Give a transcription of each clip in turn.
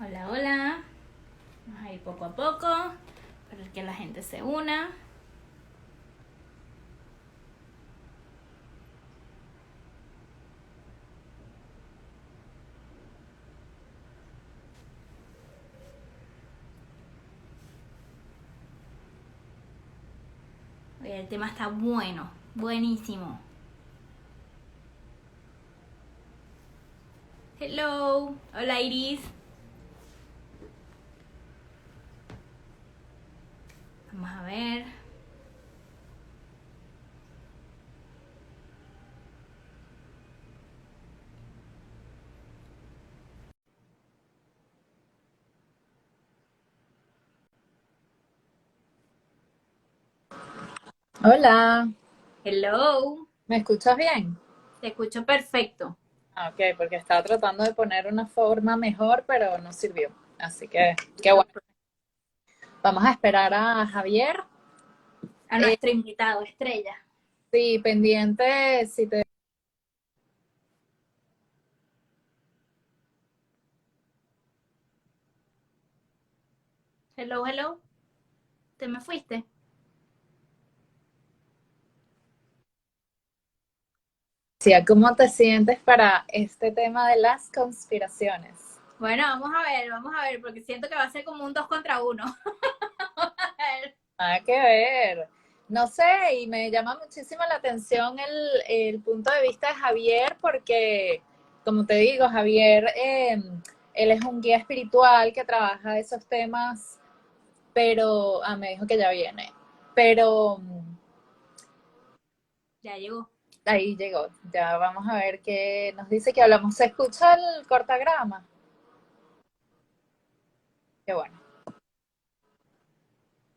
Hola, hola. Vamos a ir poco a poco para que la gente se una. Oye, el tema está bueno, buenísimo. Hello. Hola, Iris. Vamos a ver. Hola, Hello. ¿me escuchas bien? Te escucho perfecto. Ok, porque estaba tratando de poner una forma mejor, pero no sirvió. Así que, qué bueno. Vamos a esperar a Javier. A Eh, nuestro invitado, Estrella. sí, pendiente, si te... Hello, hello. ¿Te me fuiste? decía, ¿cómo te sientes para este tema de las conspiraciones? Bueno, vamos a ver, porque siento que va a ser como un 2 contra 1. Nada que ver. No sé, y me llama muchísimo la atención el punto de vista de Javier, porque, como te digo, Javier, él es un guía espiritual que trabaja esos temas, pero, me dijo que ya viene, pero Ya llegó. ahí llegó, ya vamos a ver qué nos dice que hablamos. ¿Se escucha el cortagrama? Qué bueno, No.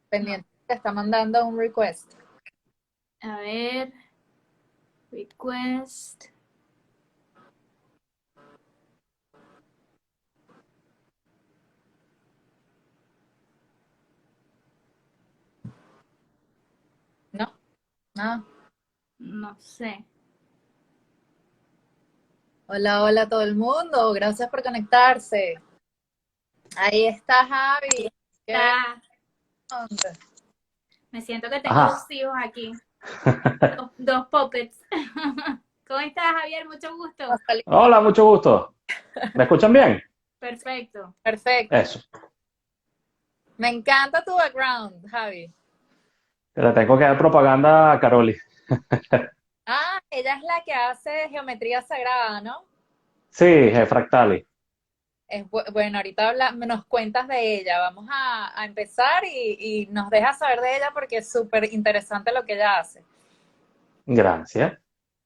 pendiente, te está mandando un request. A ver. Request. ¿No? Nada. No sé. Hola, hola a todo el mundo, gracias por conectarse. Ahí está Javi. ¿Qué Está. onda? Me siento que tengo dos Ajá. hijos aquí. Dos puppets. ¿Cómo estás, Javier? Mucho gusto. Hola, mucho gusto. ¿Me escuchan bien? Perfecto. Perfecto. Eso. Me encanta tu background, Javi. Que le tengo que dar propaganda a Caroli. Ella es la que hace geometría sagrada, ¿no? Sí, Fractali. Bueno, ahorita nos cuentas de ella. Vamos a empezar y nos dejas saber de ella porque es súper interesante lo que ella hace. Gracias.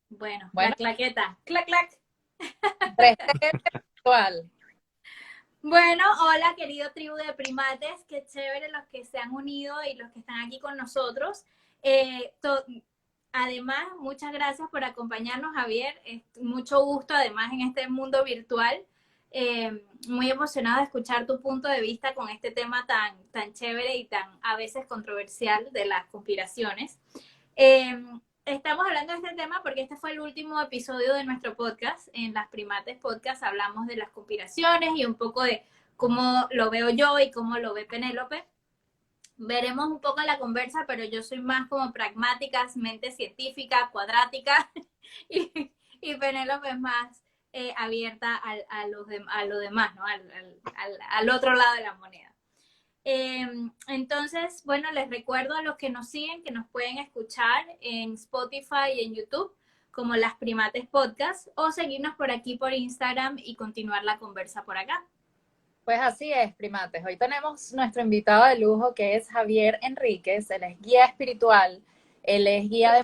Bueno, la Bueno, claqueta. Clac, clac. 3D virtual. Bueno, hola, querido tribu de primates. Qué chévere los que se han unido y los que están aquí con nosotros. Eh, to- Además, muchas gracias por acompañarnos, Javier. Es mucho gusto, además, en este mundo virtual. Muy emocionado de escuchar tu punto de vista con este tema tan chévere y tan a veces controversial de las conspiraciones. Eh, Estamos hablando de este tema porque este fue el último episodio de nuestro podcast. En las Primates Podcast hablamos de las conspiraciones y un poco de cómo lo veo yo y cómo lo ve Penélope. Veremos un poco en la conversa, pero yo soy más como pragmática, mente científica, cuadrática, y Penélope es más abierta a lo demás, ¿no? Al otro lado de la moneda. Entonces, bueno, les recuerdo a los que nos siguen que nos pueden escuchar en Spotify y en YouTube como Las Primates Podcast o seguirnos por aquí por Instagram y continuar la conversa por acá. Pues así es, primates. Hoy tenemos nuestro invitado de lujo que es Javier Enríquez. Él es guía espiritual, él es guía de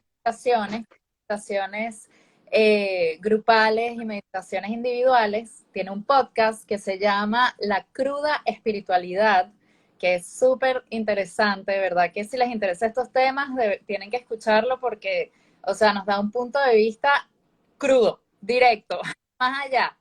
meditaciones grupales y meditaciones individuales. Tiene un podcast que se llama La Cruda Espiritualidad, que es súper interesante, ¿verdad? Que si les interesa estos temas, tienen que escucharlo porque, o sea, nos da un punto de vista crudo, directo, más allá.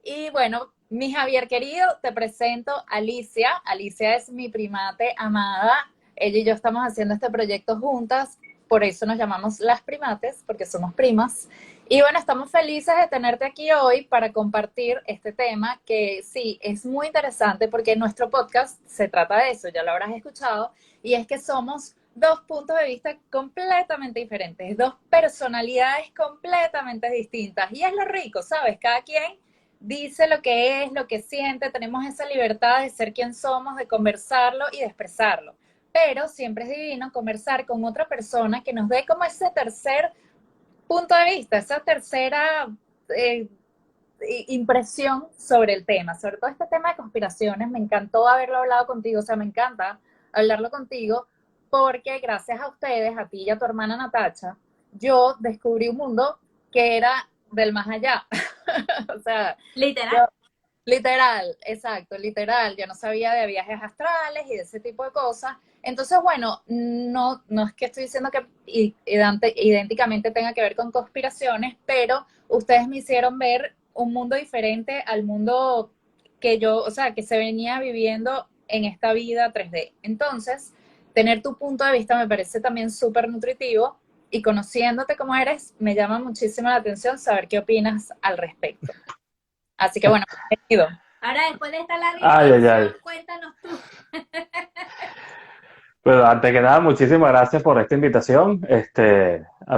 Y bueno, mi Javier querido, te presento a Alicia. Alicia es mi primate amada. Ella y yo estamos haciendo este proyecto juntas, por eso nos llamamos Las Primates, porque somos primas. Y bueno, estamos felices de tenerte aquí hoy para compartir este tema que sí, es muy interesante porque nuestro podcast se trata de eso, ya lo habrás escuchado, y es que somos dos puntos de vista completamente diferentes, dos personalidades completamente distintas. Y es lo rico, ¿sabes? Cada quien dice lo que es, lo que siente, tenemos esa libertad de ser quien somos, de conversarlo y de expresarlo. Pero siempre es divino conversar con otra persona que nos dé como ese tercer punto de vista, esa tercera eh, impresión sobre el tema, sobre todo este tema de conspiraciones. Me encantó haberlo hablado contigo, o sea, me encanta hablarlo contigo porque gracias a ustedes, a ti y a tu hermana Natacha, yo descubrí un mundo que era del más allá. O sea, Literal. yo, literal, exacto, literal. Yo no sabía de viajes astrales y de ese tipo de cosas. Entonces, bueno, no es que estoy diciendo que idénticamente tenga que ver con conspiraciones, pero ustedes me hicieron ver un mundo diferente al mundo que yo, o sea, que se venía viviendo en esta vida 3D. Entonces, tener tu punto de vista me parece también súper nutritivo y conociéndote como eres, me llama muchísimo la atención saber qué opinas al respecto. Así que bueno, bienvenido. Ahora, después de esta larga Ay, ay, ay. introducción, cuéntanos tú. Pero antes que nada, muchísimas gracias por esta invitación.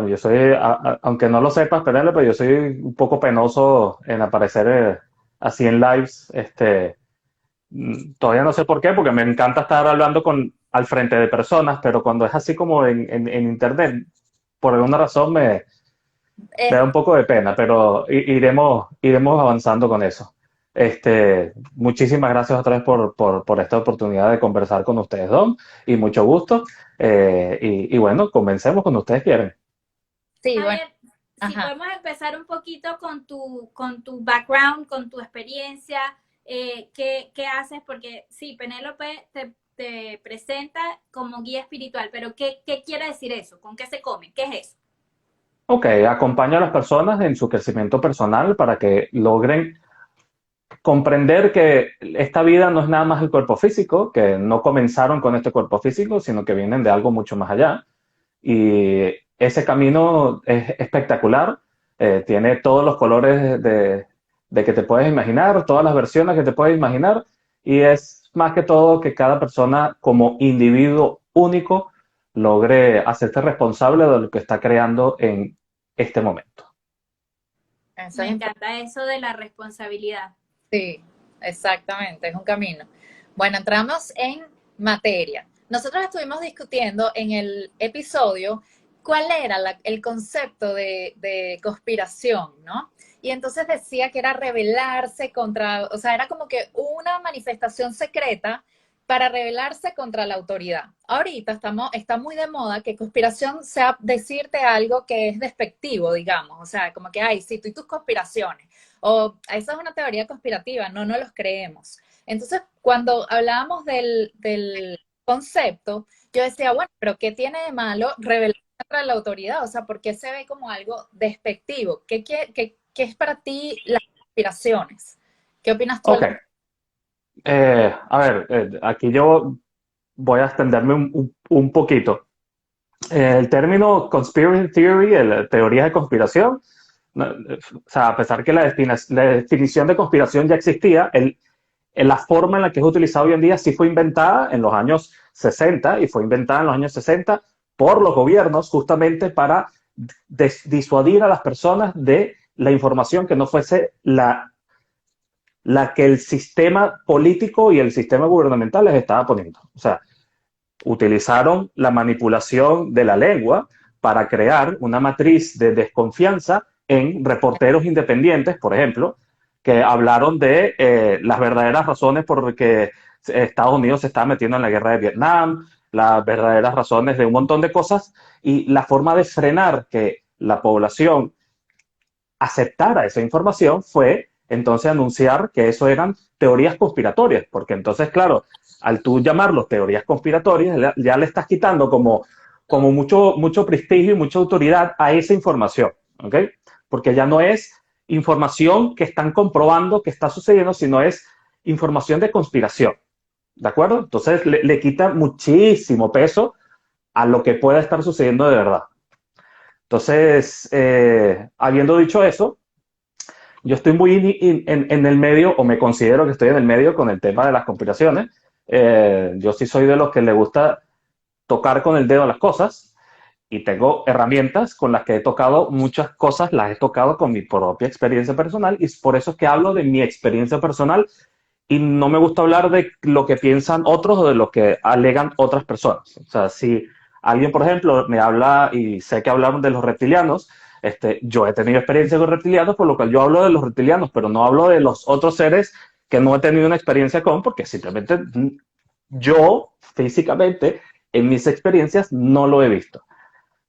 Yo soy, aunque no lo sepas, Penélope, yo soy un poco penoso en aparecer así en lives. Todavía no sé por qué, porque me encanta estar hablando al frente de personas, pero cuando es así como en internet, por alguna razón me da un poco de pena, pero iremos avanzando con eso. Muchísimas gracias otra vez por esta oportunidad de conversar con ustedes dos y mucho gusto. Y bueno, comencemos cuando ustedes quieren. Sí, bueno, Javier, si ajá. podemos empezar un poquito con tu background, con tu experiencia, qué haces, porque sí, Penélope te presenta como guía espiritual, pero ¿qué quiere decir eso? ¿Con qué se come? ¿Qué es eso? Ok, acompaño a las personas en su crecimiento personal para que logren comprender que esta vida no es nada más el cuerpo físico, que no comenzaron con este cuerpo físico, sino que vienen de algo mucho más allá. Y ese camino es espectacular, tiene todos los colores de que te puedes imaginar, todas las versiones que te puedes imaginar, y es más que todo que cada persona como individuo único logre hacerse responsable de lo que está creando en este momento. Eso Me es importante. encanta eso de la responsabilidad. Sí, exactamente, es un camino. Bueno, entramos en materia. Nosotros estuvimos discutiendo en el episodio cuál era el concepto de conspiración, ¿no? Y entonces decía que era rebelarse contra, o sea, era como que una manifestación secreta para rebelarse contra la autoridad. Ahorita está muy de moda que conspiración sea decirte algo que es despectivo, digamos, o sea, como que, ay, sí, tú y tus conspiraciones. O esa es una teoría conspirativa, no los creemos. Entonces, cuando hablábamos del concepto, yo decía, bueno, pero ¿qué tiene de malo rebelarse contra la autoridad? O sea, ¿por qué se ve como algo despectivo? ¿Qué es para ti las conspiraciones? ¿Qué opinas tú Ok, a ver, aquí yo voy a extenderme un poquito. El término conspiracy theory, la teoría de conspiración, o sea, a pesar que la definición de conspiración ya existía, en la forma en la que es utilizado hoy en día sí fue inventada en los años 60 y fue inventada en los años 60 por los gobiernos justamente para disuadir a las personas de la información que no fuese la que el sistema político y el sistema gubernamental les estaba poniendo. O sea, utilizaron la manipulación de la lengua para crear una matriz de desconfianza en reporteros independientes, por ejemplo, que hablaron de las verdaderas razones por las que Estados Unidos se está metiendo en la guerra de Vietnam, las verdaderas razones de un montón de cosas y la forma de frenar que la población aceptara esa información fue entonces anunciar que eso eran teorías conspiratorias, porque entonces, claro, al tú llamarlos teorías conspiratorias, ya le estás quitando como mucho prestigio y mucha autoridad a esa información, ¿ok? Porque ya no es información que están comprobando que está sucediendo, sino es información de conspiración, ¿de acuerdo? Entonces le quita muchísimo peso a lo que pueda estar sucediendo de verdad. Entonces, habiendo dicho eso, yo estoy muy en el medio, o me considero que estoy en el medio con el tema de las conspiraciones. Yo sí soy de los que le gusta tocar con el dedo las cosas y tengo herramientas con las que he tocado muchas cosas, las he tocado con mi propia experiencia personal y por eso es que hablo de mi experiencia personal y no me gusta hablar de lo que piensan otros o de lo que alegan otras personas. O sea, si alguien, por ejemplo, me habla y sé que hablamos de los reptilianos, yo he tenido experiencia con reptilianos, por lo cual yo hablo de los reptilianos, pero no hablo de los otros seres que no he tenido una experiencia con, porque simplemente yo físicamente en mis experiencias no lo he visto.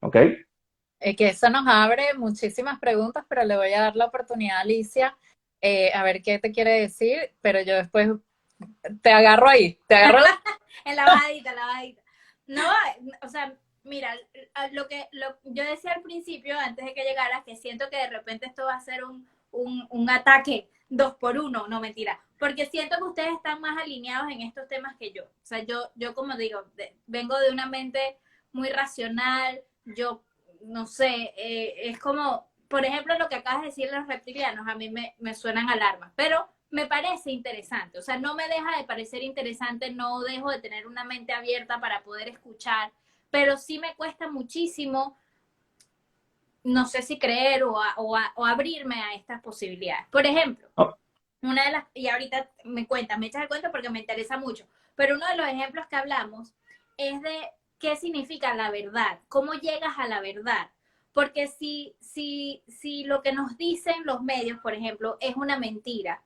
¿Ok? Que eso nos abre muchísimas preguntas, pero le voy a dar la oportunidad a Alicia a ver qué te quiere decir, pero yo después te agarro ahí, te agarro En la bajadita, en la bajadita. No, o sea, mira, yo decía al principio, antes de que llegaras, que siento que de repente esto va a ser un ataque 2 por 1, no mentira, porque siento que ustedes están más alineados en estos temas que yo. O sea, yo como digo, vengo de una mente muy racional, yo no sé, es como, por ejemplo, lo que acabas de decir de los reptilianos, a mí me suenan alarmas, pero me parece interesante, o sea, no me deja de parecer interesante, no dejo de tener una mente abierta para poder escuchar, pero sí me cuesta muchísimo, no sé si creer o abrirme a estas posibilidades. Por ejemplo, Oh, una de las, y ahorita me echas el cuento porque me interesa mucho, pero uno de los ejemplos que hablamos es de qué significa la verdad, cómo llegas a la verdad. Porque si lo que nos dicen los medios, por ejemplo, es una mentira,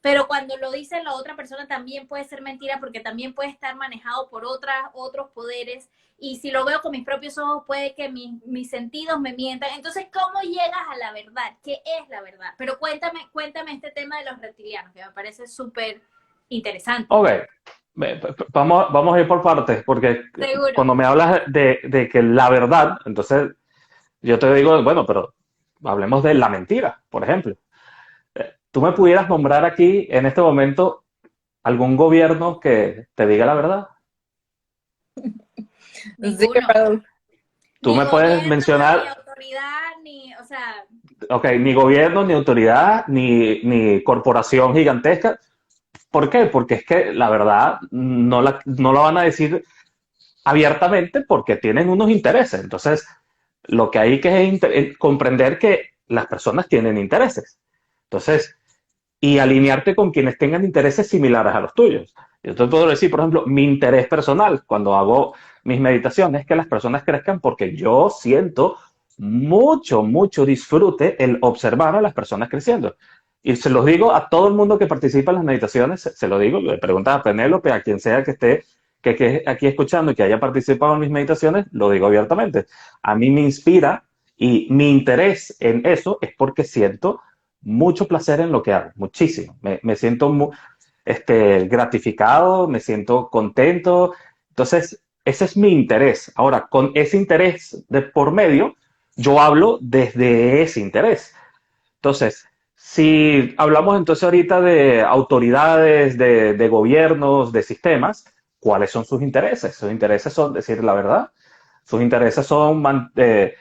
pero cuando lo dice la otra persona también puede ser mentira porque también puede estar manejado por otros poderes y si lo veo con mis propios ojos puede que mis sentidos me mientan. Entonces, ¿cómo llegas a la verdad? ¿Qué es la verdad? Pero cuéntame este tema de los reptilianos, que me parece súper interesante. ok, vamos a ir por partes, porque Seguro. cuando me hablas de que la verdad, entonces yo te digo, bueno, pero hablemos de la mentira, por ejemplo. ¿Tú me pudieras nombrar aquí, en este momento, algún gobierno que te diga la verdad? sí, Ninguno. perdón. Tú Ni me puedes gobierno, ni mencionar, autoridad, ni, o sea, ok, ni gobierno, ni autoridad, ni corporación gigantesca. ¿Por qué? Porque es que la verdad no la van a decir abiertamente porque tienen unos intereses. Entonces, lo que hay que es comprender que las personas tienen intereses. Entonces, y alinearte con quienes tengan intereses similares a los tuyos. Yo te puedo decir, por ejemplo, mi interés personal cuando hago mis meditaciones es que las personas crezcan porque yo siento mucho, mucho disfrute el observar a las personas creciendo. Y se los digo a todo el mundo que participa en las meditaciones, se lo digo, le preguntas a Penélope, a quien sea que esté que aquí escuchando y que haya participado en mis meditaciones, lo digo abiertamente. A mí me inspira y mi interés en eso es porque siento mucho placer en lo que hago, muchísimo. Me siento gratificado, me siento contento. Entonces, ese es mi interés. Ahora, con ese interés de por medio, yo hablo desde ese interés. Entonces, si hablamos entonces ahorita de autoridades, de gobiernos, de sistemas, ¿cuáles son sus intereses? Sus intereses son decir la verdad, sus intereses son de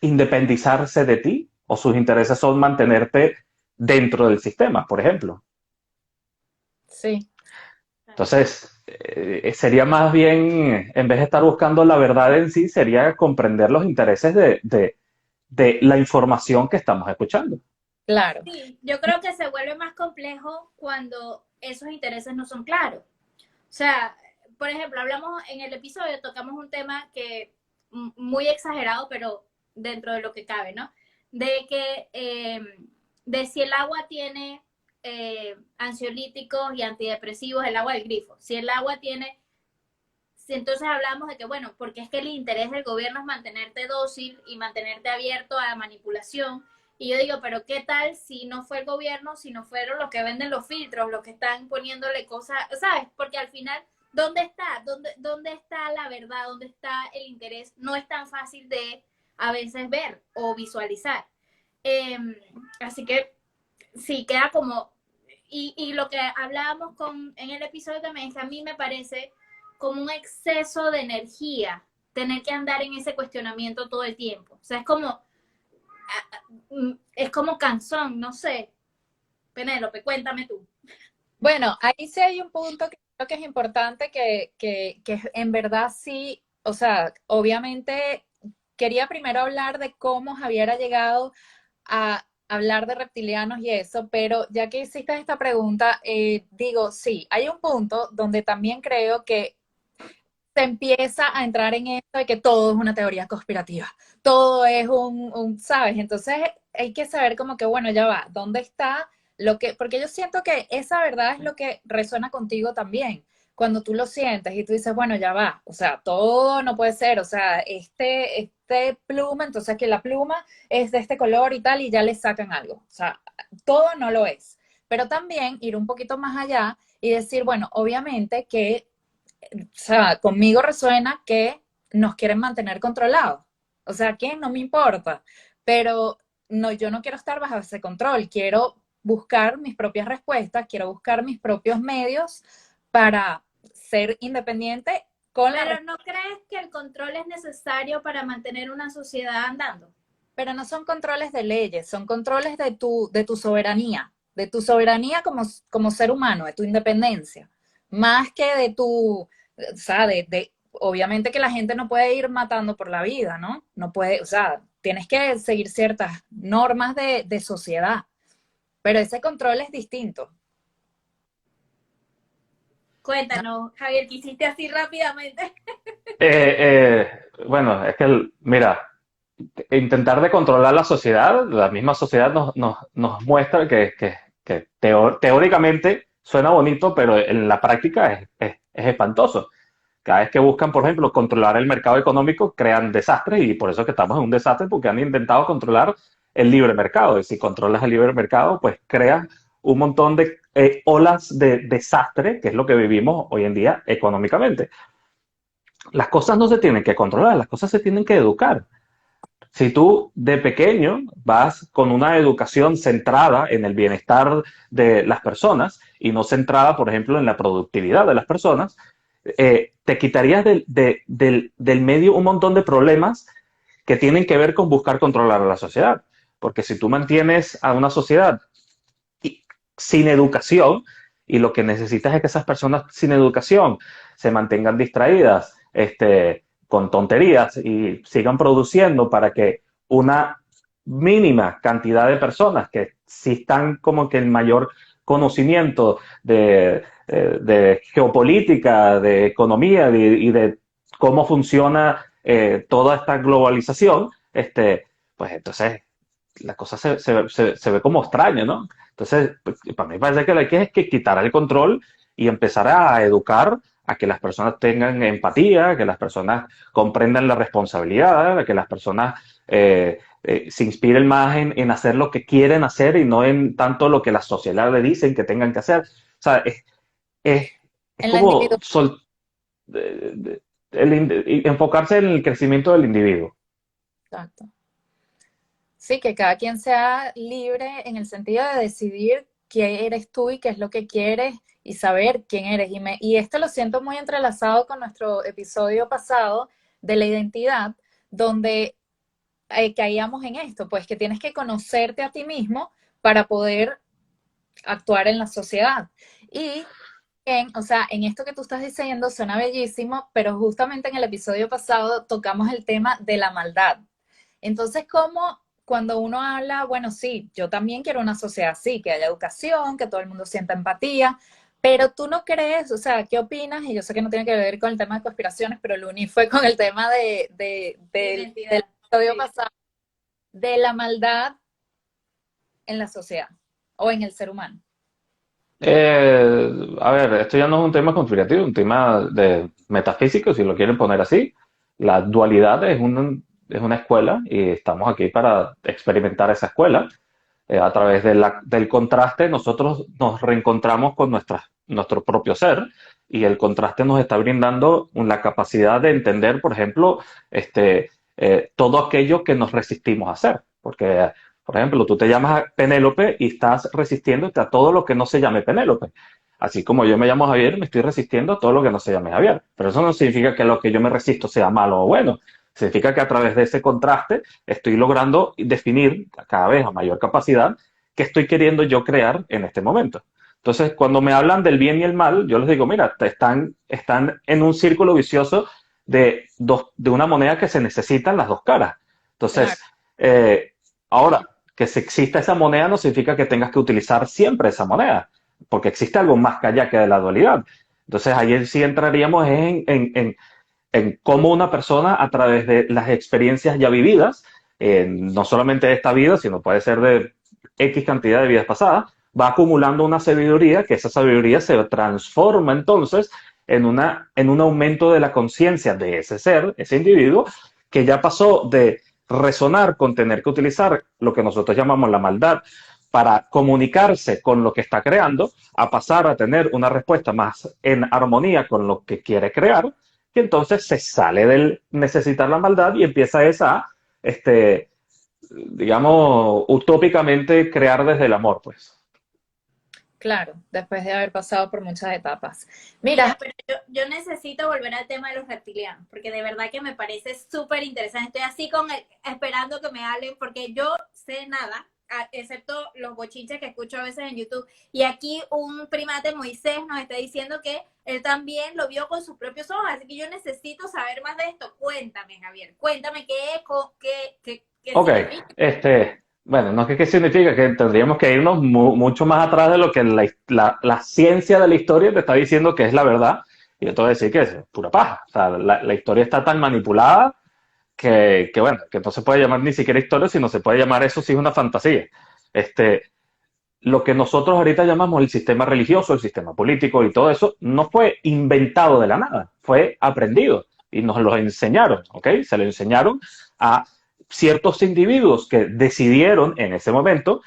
independizarse de ti o sus intereses son mantenerte dentro del sistema, por ejemplo. Sí, Entonces, sería más bien, en vez de estar buscando la verdad en sí, sería comprender los intereses de la información que estamos escuchando. claro. sí, yo creo que se vuelve más complejo cuando esos intereses no son claros. O sea, por ejemplo, hablamos en el episodio, tocamos un tema que muy exagerado, pero dentro de lo que cabe, ¿no? De que, de si el agua tiene ansiolíticos y antidepresivos, el agua del grifo. Si el agua tiene, si entonces hablamos de que, bueno, porque es que el interés del gobierno es mantenerte dócil y mantenerte abierto a la manipulación. Y yo digo, pero ¿qué tal si no fue el gobierno, si no fueron los que venden los filtros, los que están poniéndole cosas, ¿sabes? Porque al final, ¿dónde está? ¿Dónde está la verdad? ¿Dónde está el interés? No es tan fácil de a veces ver o visualizar. Eh, Así que sí, queda como, y lo que hablábamos en el episodio también es que a mí me parece como un exceso de energía tener que andar en ese cuestionamiento todo el tiempo. O sea, es como cansón, no sé. Penélope, cuéntame tú. Bueno, ahí sí hay un punto que creo que es importante que en verdad sí, o sea, obviamente quería primero hablar de cómo Javier ha llegado a hablar de reptilianos y eso, pero ya que hiciste esta pregunta, digo, sí, hay un punto donde también creo que se empieza a entrar en esto de que todo es una teoría conspirativa, todo es ¿sabes? Entonces hay que saber como que, bueno, ya va, ¿dónde está lo que? Porque yo siento que esa verdad es lo que resuena contigo también. Cuando tú lo sientes y tú dices, bueno, ya va, o sea, todo no puede ser, o sea, este pluma, entonces que la pluma es de este color y tal, y ya le sacan algo. O sea, todo no lo es. Pero también ir un poquito más allá y decir, bueno, obviamente que o sea, conmigo resuena que nos quieren mantener controlados. O sea, que no me importa, pero no, yo no quiero estar bajo ese control, quiero buscar mis propias respuestas, quiero buscar mis propios medios para ser independiente con la... Pero ¿no crees que el control es necesario para mantener una sociedad andando? Pero no son controles de leyes, son controles de tu soberanía como ser humano, de tu independencia, más que de tu, o sea, obviamente que la gente no puede ir matando por la vida, ¿no? No puede, o sea, tienes que seguir ciertas normas de sociedad, pero ese control es distinto. Cuéntanos, Javier, ¿qué hiciste así rápidamente? Bueno, es que, mira, intentar de controlar la sociedad, la misma sociedad nos muestra que teóricamente suena bonito, pero en la práctica es espantoso. Cada vez que buscan, por ejemplo, controlar el mercado económico, crean desastres y por eso es que estamos en un desastre porque han intentado controlar el libre mercado. Y si controlas el libre mercado, pues creas un montón de olas de desastre, que es lo que vivimos hoy en día económicamente. Las cosas no se tienen que controlar, las cosas se tienen que educar. Si tú de pequeño vas con una educación centrada en el bienestar de las personas y no centrada, por ejemplo, en la productividad de las personas, te quitarías del medio un montón de problemas que tienen que ver con buscar controlar a la sociedad. Porque si tú mantienes a una sociedad sin educación y lo que necesitas es que esas personas sin educación se mantengan distraídas, con tonterías y sigan produciendo para que una mínima cantidad de personas que sí están como que el mayor conocimiento de geopolítica, de economía y de cómo funciona toda esta globalización, pues entonces la cosa se ve como extraña, ¿no? Entonces, pues, para mí parece que lo que hay es que quitar el control y empezar a educar a que las personas tengan empatía, que las personas comprendan la responsabilidad, que las personas se inspiren más en hacer lo que quieren hacer y no en tanto lo que la sociedad le dicen que tengan que hacer. O sea, es, es En la como individual. enfocarse en el crecimiento del individuo. Exacto. Sí, que cada quien sea libre en el sentido de decidir qué eres tú y qué es lo que quieres y saber quién eres. Y esto lo siento muy entrelazado con nuestro episodio pasado de la identidad, donde caíamos en esto, pues que tienes que conocerte a ti mismo para poder actuar en la sociedad. Y o sea, en esto que tú estás diciendo suena bellísimo, pero justamente en el episodio pasado tocamos el tema de la maldad. Entonces, ¿cómo cuando uno habla, bueno, sí, yo también quiero una sociedad así, que haya educación, que todo el mundo sienta empatía, pero tú no crees, o sea, ¿qué opinas? Y yo sé que no tiene que ver con el tema de conspiraciones, pero lo uní fue con el tema del episodio pasado, de la maldad en la sociedad o en el ser humano. A ver, esto ya no es un tema conspirativo, un tema de metafísico, si lo quieren poner así. La dualidad es una escuela y estamos aquí para experimentar esa escuela. A través del contraste, nosotros nos reencontramos con nuestro propio ser y el contraste nos está brindando la capacidad de entender, por ejemplo, todo aquello que nos resistimos a hacer. Porque, por ejemplo, tú te llamas Penélope y estás resistiéndote a todo lo que no se llame Penélope. Así como yo me llamo Javier, me estoy resistiendo a todo lo que no se llame Javier. Pero eso no significa que lo que yo me resisto sea malo o bueno. Significa que a través de ese contraste estoy logrando definir cada vez a mayor capacidad qué estoy queriendo yo crear en este momento. Entonces, cuando me hablan del bien y el mal, yo les digo, mira, están en un círculo vicioso de una moneda que se necesitan las dos caras. Claro. Entonces, ahora, que si exista esa moneda no significa que tengas que utilizar siempre esa moneda, porque existe algo más allá que de la dualidad. Entonces, ahí sí entraríamos en cómo una persona, a través de las experiencias ya vividas, no solamente de esta vida, sino puede ser de X cantidad de vidas pasadas, va acumulando una sabiduría, que esa sabiduría se transforma entonces en un aumento de la conciencia de ese ser, ese individuo, que ya pasó de resonar con tener que utilizar lo que nosotros llamamos la maldad para comunicarse con lo que está creando, a pasar a tener una respuesta más en armonía con lo que quiere crear, y entonces se sale del necesitar la maldad y empieza esa, digamos, utópicamente crear desde el amor, pues. Claro, después de haber pasado por muchas etapas. Mira, Mira, pero yo necesito volver al tema de los reptilianos, porque de verdad que me parece súper interesante. Estoy así esperando que me hablen, porque yo sé nada, excepto los bochinches que escucho a veces en YouTube. Y aquí un primate, Moisés, nos está diciendo que él también lo vio con sus propios ojos, así que yo necesito saber más de esto. Cuéntame, Javier, cuéntame qué Ok, significa. bueno, no sé qué significa, que tendríamos que irnos mucho más atrás de lo que la ciencia de la historia te está diciendo que es la verdad, y yo te voy a decir que es pura paja. O sea, la historia está tan manipulada bueno, que no se puede llamar ni siquiera historia, sino se puede llamar eso sí es una fantasía. Este, lo que nosotros ahorita llamamos el sistema religioso, el sistema político y todo eso, no fue inventado de la nada, fue aprendido y nos lo enseñaron, ¿ok? Se lo enseñaron a ciertos individuos que decidieron en ese momento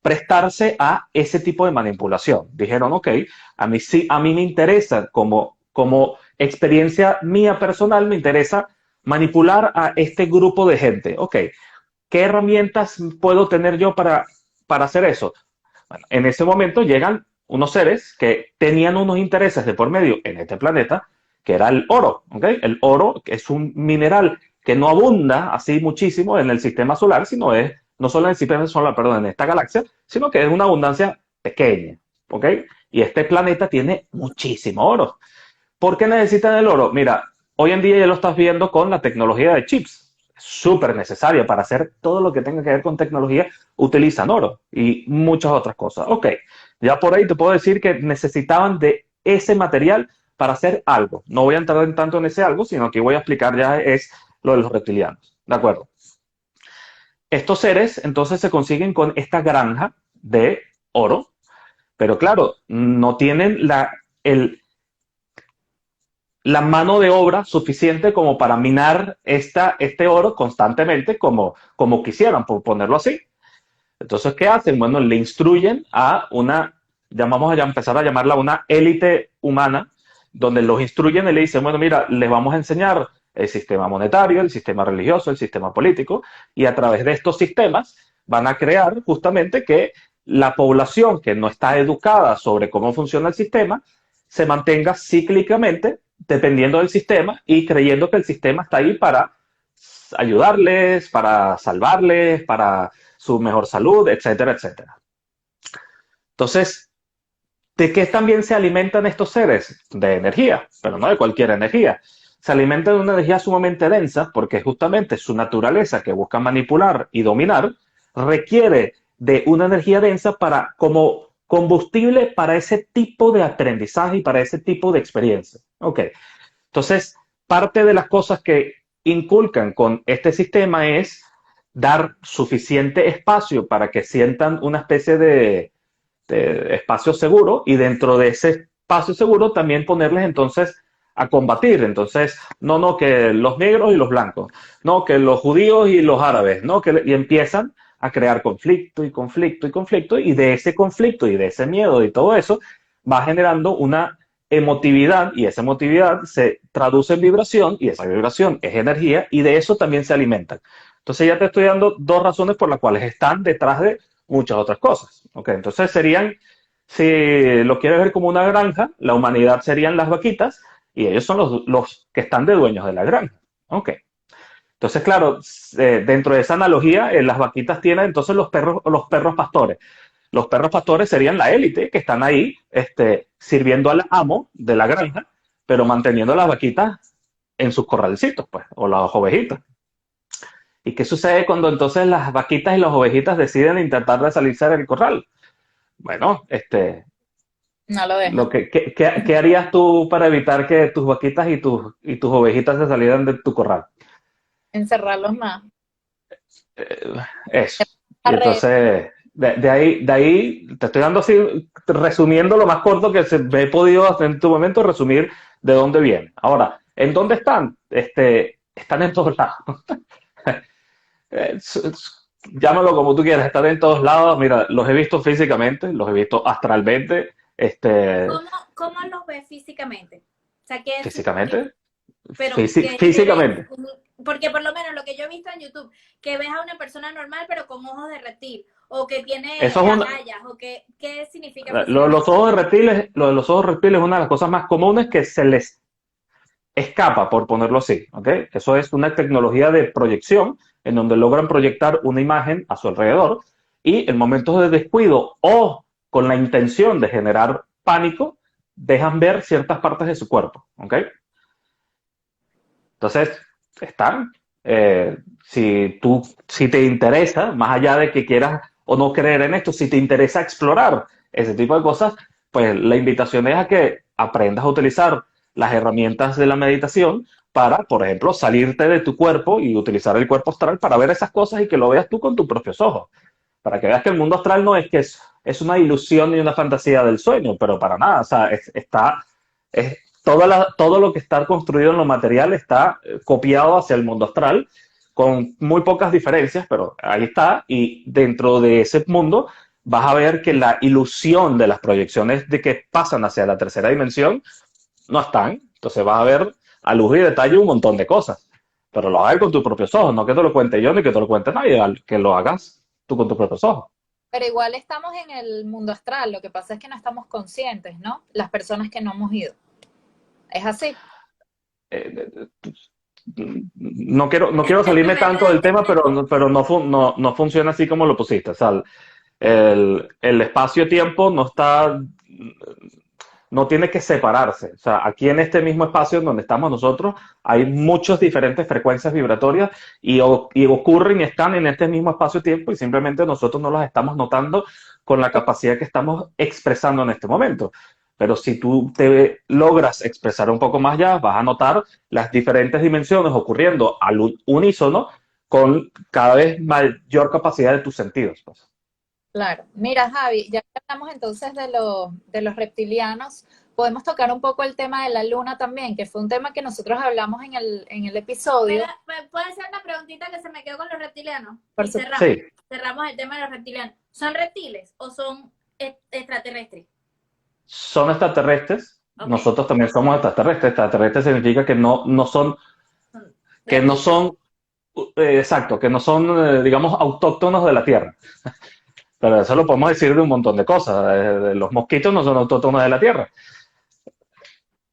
prestarse a ese tipo de manipulación. Dijeron, ok, a mí sí, a mí me interesa como experiencia mía personal, me interesa manipular a este grupo de gente. Ok, ¿qué herramientas puedo tener yo para hacer eso? Bueno, en ese momento llegan unos seres que tenían unos intereses de por medio en este planeta, que era el oro, ¿ok? El oro es un mineral que no abunda así muchísimo en el sistema solar, sino es, no solo en el sistema solar, perdón, en esta galaxia, sino que es una abundancia pequeña, ¿ok? Y este planeta tiene muchísimo oro. ¿Por qué necesitan el oro? Mira, hoy en día ya lo estás viendo con la tecnología de chips. Es súper necesaria para hacer todo lo que tenga que ver con tecnología. Utilizan oro y muchas otras cosas. Ok, ya por ahí te puedo decir que necesitaban de ese material para hacer algo. No voy a entrar en tanto en ese algo, sino que voy a explicar ya es lo de los reptilianos. ¿De acuerdo? Estos seres entonces se consiguen con esta granja de oro, pero claro, no tienen la mano de obra suficiente como para minar este oro constantemente como quisieran, por ponerlo así. Entonces, ¿qué hacen? Bueno, le instruyen a llamamos a empezar a llamarla una élite humana, donde los instruyen y le dicen, bueno, mira, les vamos a enseñar el sistema monetario, el sistema religioso, el sistema político, y a través de estos sistemas van a crear justamente que la población que no está educada sobre cómo funciona el sistema se mantenga cíclicamente dependiendo del sistema y creyendo que el sistema está ahí para ayudarles, para salvarles, para su mejor salud, etcétera, etcétera. Entonces, ¿de qué también se alimentan estos seres? De energía, pero no de cualquier energía. Se alimentan de una energía sumamente densa porque justamente su naturaleza que busca manipular y dominar requiere de una energía densa como combustible para ese tipo de aprendizaje y para ese tipo de experiencia. Ok, entonces parte de las cosas que inculcan con este sistema es dar suficiente espacio para que sientan una especie de espacio seguro y dentro de ese espacio seguro también ponerles entonces a combatir. Entonces, no, que los negros y los blancos, no, que los judíos y los árabes, no, y empiezan a crear conflicto y conflicto y conflicto y de ese conflicto y de ese miedo y todo eso va generando una emotividad y esa emotividad se traduce en vibración y esa vibración es energía y de eso también se alimentan. Entonces ya te estoy dando dos razones por las cuales están detrás de muchas otras cosas. Okay, entonces serían Si lo quieres ver como una granja, la humanidad serían las vaquitas y ellos son los que están de dueños de la granja. Ok. Entonces, claro, dentro de esa analogía, las vaquitas tienen entonces los perros pastores. Los perros pastores serían la élite que están ahí sirviendo al amo de la granja, pero manteniendo las vaquitas en sus corralcitos, pues, o las ovejitas. ¿Y qué sucede cuando entonces las vaquitas y las ovejitas deciden intentar de salirse del corral? Bueno, No lo dejan. ¿qué harías tú para evitar que tus vaquitas y tus ovejitas se salieran de tu corral? Encerrarlos más. Eso. Y Arre- entonces, de ahí, te estoy dando así, resumiendo lo más corto que me he podido hacer en tu momento, resumir de dónde viene. Ahora, ¿en dónde están? Están en todos lados. Llámalo como tú quieras, están en todos lados. Mira, los he visto físicamente, los he visto astralmente, ¿Cómo los ves físicamente? O sea, ¿qué es, físicamente, pero qué ves? físicamente. Porque por lo menos lo que yo he visto en YouTube, que ves a una persona normal pero con ojos de reptil, o que tiene Eso es una, agallas, o ¿qué significa lo de físicamente? los ojos de reptiles, lo de los ojos de reptiles es una de las cosas más comunes que se les escapa, por ponerlo así, ¿ok? Eso es una tecnología de proyección en donde logran proyectar una imagen a su alrededor y en momentos de descuido o con la intención de generar pánico, dejan ver ciertas partes de su cuerpo, ¿ok? Entonces, están. Si te interesa, más allá de que quieras o no creer en esto, si te interesa explorar ese tipo de cosas, pues la invitación es a que aprendas a utilizar las herramientas de la meditación para, por ejemplo, salirte de tu cuerpo y utilizar el cuerpo astral para ver esas cosas y que lo veas tú con tus propios ojos. Para que veas que el mundo astral no es que es una ilusión y una fantasía del sueño, pero para nada. O sea, todo lo que está construido en lo material está copiado hacia el mundo astral, con muy pocas diferencias, pero ahí está. Y dentro de ese mundo vas a ver que la ilusión de las proyecciones de que pasan hacia la tercera dimensión no están. Entonces vas a ver a luz y detalle un montón de cosas. Pero lo hagas con tus propios ojos, no que te lo cuente yo ni que te lo cuente nadie, que lo hagas tú con tus propios ojos. Pero igual estamos en el mundo astral, lo que pasa es que no estamos conscientes, ¿no? Las personas que no hemos ido. Es así. Eh, no quiero salirme tanto del tema, pero no funciona así como lo pusiste. O sea, el espacio-tiempo no tiene que separarse. O sea, aquí en este mismo espacio en donde estamos nosotros hay muchas diferentes frecuencias vibratorias y ocurren y están en este mismo espacio-tiempo y simplemente nosotros no las estamos notando con la capacidad que estamos expresando en este momento. Pero si tú te logras expresar un poco más ya, vas a notar las diferentes dimensiones ocurriendo al unísono con cada vez mayor capacidad de tus sentidos, pues. Claro. Mira, Javi, ya que hablamos entonces de los reptilianos, podemos tocar un poco el tema de la luna también, que fue un tema que nosotros hablamos en el episodio. ¿Puede ser una preguntita que se me quedó con los reptilianos? Por Y supuesto. Sí, cerramos el tema de los reptilianos. ¿Son reptiles o son extraterrestres? son extraterrestres. Ok, Nosotros también somos extraterrestres. Extraterrestre significa que no son, son que no reptiles. son, exacto, que no son, digamos, autóctonos de la Tierra. Pero eso lo podemos decir de un montón de cosas. Los mosquitos no son autóctonos de la Tierra.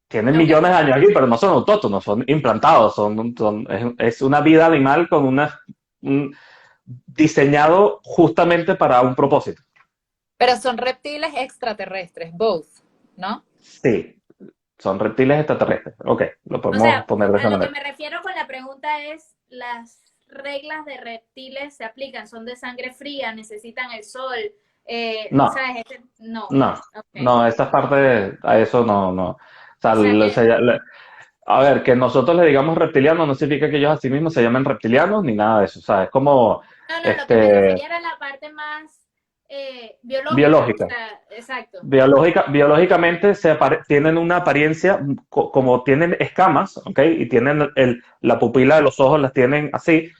Tienen Ok, millones de años aquí, pero no son autóctonos, son implantados. Es una vida animal con diseñado justamente para un propósito. Pero son reptiles extraterrestres, both, ¿no? Sí, son reptiles extraterrestres. Ok, lo o podemos sea, poner de a esa lo que manera. me refiero con la pregunta es, ¿las reglas de reptiles se aplican? ¿Son de sangre fría? ¿Necesitan el sol? No, ¿Sabes? No. no, Ok. no, esta parte, a eso no. O sea, O sea que, a ver, que nosotros le digamos reptilianos no significa que ellos a sí mismos se llamen reptilianos ni nada de eso. O sea, es como no, lo que me este, refería era la parte más biológica. O biológica. sea, exacto. Biológicamente tienen una apariencia como tienen escamas, ¿ok? Y tienen la pupila de los ojos, las tienen así.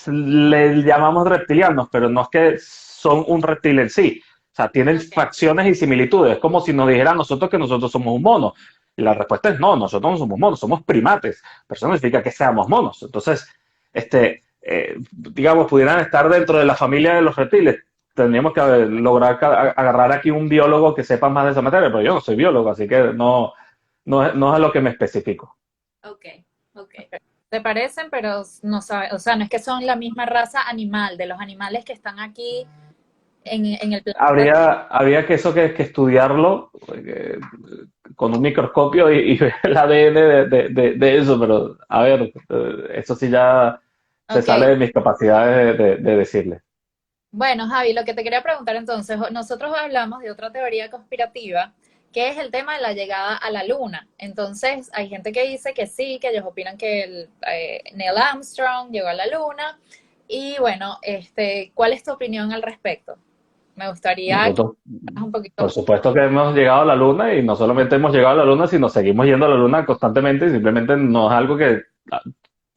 Le llamamos reptilianos, pero no es que son un reptil en sí. O sea, tienen Ok. facciones y similitudes. Es como si nos dijeran nosotros que nosotros somos un mono. Y la respuesta es no, nosotros no somos monos, somos primates. Pero eso no significa que seamos monos. Entonces, digamos, pudieran estar dentro de la familia de los reptiles. tendríamos que lograr agarrar aquí un biólogo que sepa más de esa materia, pero yo no soy biólogo, así que no es a lo que me especifico. Ok, ok. Se parecen, pero no sabe, o sea, no es que son la misma raza animal, de los animales que están aquí en el planeta. Habría que eso que estudiarlo con un microscopio y ver el ADN de eso, pero a ver, eso sí ya se Ok. sale de mis capacidades de decirle. Bueno, Javi, lo que te quería preguntar entonces, nosotros hablamos de otra teoría conspirativa, que es el tema de la llegada a la luna. Entonces, hay gente que dice que sí, que ellos opinan que Neil Armstrong llegó a la luna. Y bueno, ¿cuál es tu opinión al respecto? Me gustaría que Nosotros, hagas un por poquito. supuesto que hemos llegado a la luna y no solamente hemos llegado a la luna, sino seguimos yendo a la luna constantemente y simplemente no es algo que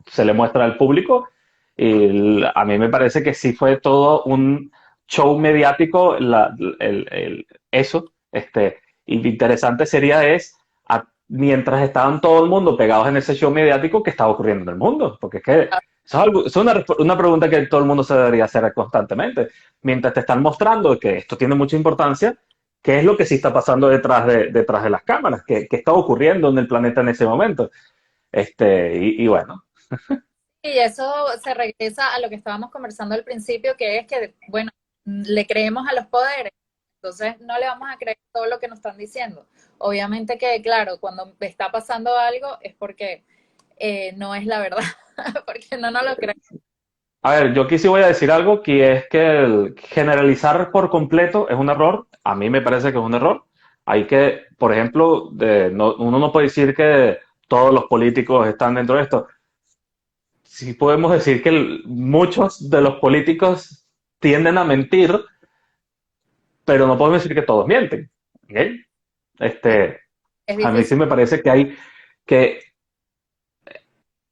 se le muestra al público. Y a mí me parece que sí fue todo un show mediático eso. Y lo interesante sería mientras estaban todo el mundo pegados en ese show mediático, ¿qué estaba ocurriendo en el mundo? Porque es que eso es una pregunta que todo el mundo se debería hacer constantemente. Mientras te están mostrando que esto tiene mucha importancia, ¿qué es lo que sí está pasando detrás de las cámaras? ¿Qué está ocurriendo en el planeta en ese momento? Y bueno, Y eso se regresa a lo que estábamos conversando al principio, que es que, bueno, le creemos a los poderes, entonces no le vamos a creer todo lo que nos están diciendo. Obviamente que, claro, cuando está pasando algo es porque no es la verdad, porque no nos lo creemos. a ver, yo aquí sí voy a decir algo, que es que el generalizar por completo es un error. A mí me parece que es un error. Hay que, por ejemplo, uno no puede decir que todos los políticos están dentro de esto. Sí podemos decir que muchos de los políticos tienden a mentir, pero no podemos decir que todos mienten. ¿Ok? Es A mí difícil. sí me parece que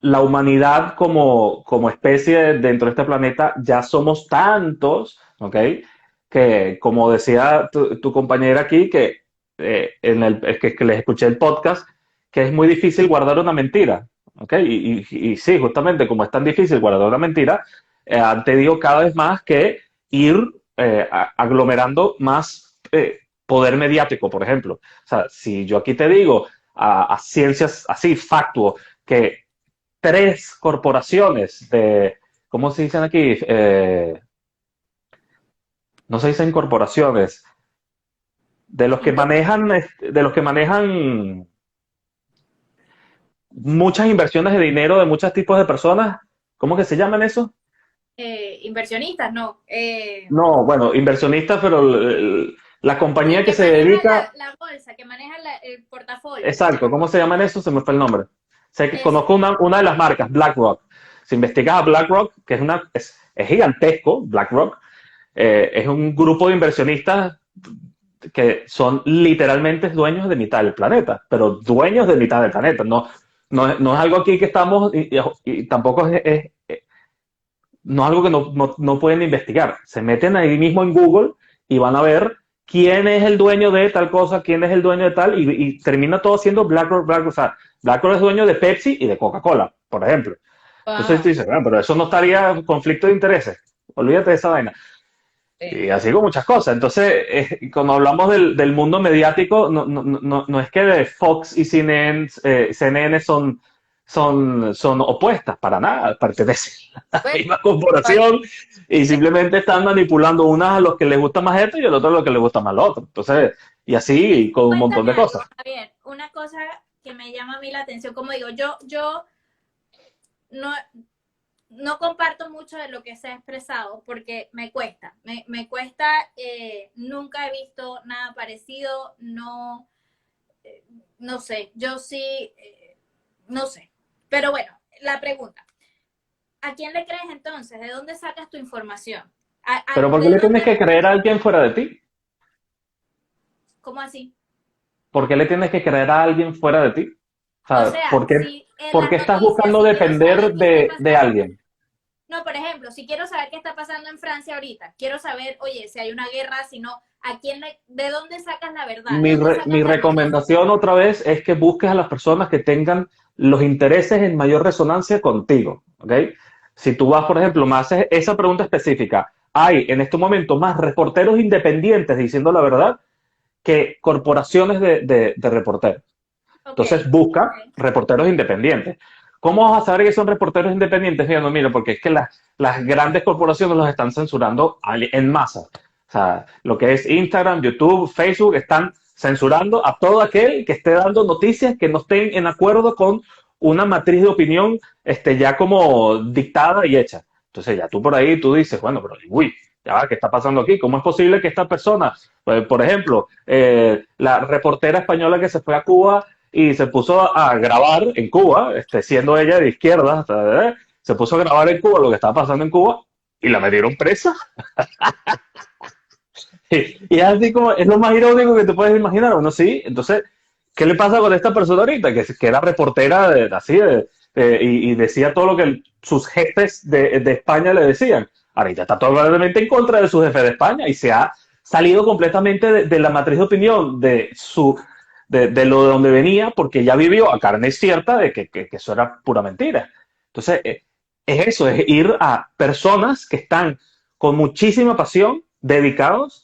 la humanidad como especie dentro de este planeta ya somos tantos, ¿ok? Que como decía tu compañera aquí, que, que les escuché el podcast, que es muy difícil guardar una mentira, ¿ok? Y sí, justamente como es tan difícil guardar una mentira, han tenido cada vez más que ir aglomerando más poder mediático, por ejemplo. O sea, si yo aquí te digo a ciencias así, factuo, que tres corporaciones ¿cómo se dicen aquí? No se dicen corporaciones, de los que manejan muchas inversiones de dinero de muchos tipos de personas. ¿Cómo que se llaman eso? Inversionistas, no. No, bueno, inversionistas, pero la compañía que Que se maneja dedica, la bolsa, que maneja el portafolio. exacto, ¿cómo se llaman eso? Se me fue el nombre. Sé que Eso. conozco una de las marcas, BlackRock. Si investigas a BlackRock, que es gigantesco, BlackRock, es un grupo de inversionistas que son literalmente dueños de mitad del planeta, pero dueños de mitad del planeta. No es algo aquí que estamos, y tampoco no es algo que no pueden investigar. Se meten ahí mismo en Google y van a ver quién es el dueño de tal cosa, quién es el dueño de tal, y termina todo siendo BlackRock. O sea, BlackRock es dueño de Pepsi y de Coca-Cola, por ejemplo. Entonces tú Wow. dices, bueno, pero eso no estaría en conflicto de intereses. Olvídate de esa vaina. Sí. Y así con muchas cosas. Entonces, cuando hablamos del mundo mediático, no es que Fox y CNN son opuestas, para nada, pertenecen a la Bueno, misma corporación y simplemente están manipulando unas a los que les gusta más esto y el otro a los que les gusta más lo otro. Entonces, y así con un montón Cuéntame de algo, cosas. Javier, una cosa que me llama a mí la atención, como digo, yo no, no comparto mucho de lo que se ha expresado porque me cuesta, me cuesta, nunca he visto nada parecido, no, no sé, yo sí, no sé. Pero bueno, la pregunta, ¿a quién le crees entonces? ¿De dónde sacas tu información? Pero ¿por qué ¿De le tienes dónde? que creer a alguien fuera de ti? ¿Cómo así? ¿Por qué le tienes que creer a alguien fuera de ti? O O sea, sea, si en por las qué estás noticias, buscando si quiero depender saber qué está de pasando, alguien? no, por ejemplo, si quiero saber qué está pasando en Francia ahorita, quiero saber, oye, si hay una guerra, si no, ¿de dónde sacas la verdad? ¿De dónde Mi sacas la noticia? recomendación otra vez es que busques a las personas que tengan los intereses en mayor resonancia contigo, ¿ok? Si tú vas, por ejemplo, me haces esa pregunta específica, hay en este momento más reporteros independientes diciendo la verdad que corporaciones de reporteros. Ok, Entonces busca ok. reporteros independientes. ¿Cómo vas a saber que son reporteros independientes? Mira, no, mira, porque es que las grandes corporaciones los están censurando en masa. O sea, lo que es Instagram, YouTube, Facebook, están censurando a todo aquel que esté dando noticias que no estén en acuerdo con una matriz de opinión ya como dictada y hecha. Entonces ya tú por ahí tú dices, bueno, pero uy, ya va, ¿qué está pasando aquí? ¿Cómo es posible que esta persona, por ejemplo, la reportera española que se fue a Cuba y se puso a grabar en Cuba, siendo ella de izquierda, se puso a grabar en Cuba lo que estaba pasando en Cuba y la metieron presa? Y es así como, es lo más irónico que te puedes imaginar, ¿o no? Sí, entonces, ¿qué le pasa con esta persona ahorita? Que era reportera y decía todo lo que sus jefes de España le decían. Ahorita está totalmente en contra de su jefe de España y se ha salido completamente de la matriz de opinión de lo de donde venía, porque ya vivió a carne cierta de que eso era pura mentira. Entonces, es eso, es ir a personas que están con muchísima pasión, dedicados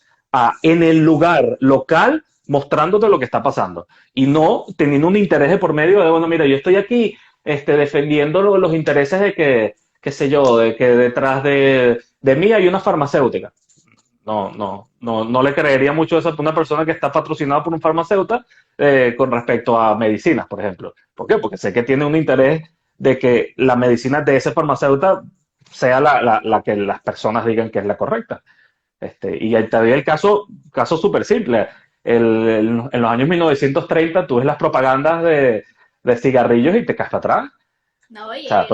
en el lugar local, mostrándote lo que está pasando y no teniendo un interés de por medio de, bueno, mira, yo estoy aquí defendiendo los intereses de que, qué sé yo, de que detrás de mí hay una farmacéutica. No le creería mucho eso a una persona que está patrocinada por un farmacéutico con respecto a medicinas, por ejemplo. ¿Por qué? Porque sé que tiene un interés de que la medicina de ese farmacéutico sea la que las personas digan que es la correcta. Y ahí te doy el caso súper simple. En los años 1930 tú ves las propagandas de cigarrillos y te caes para atrás. No, O sea, y la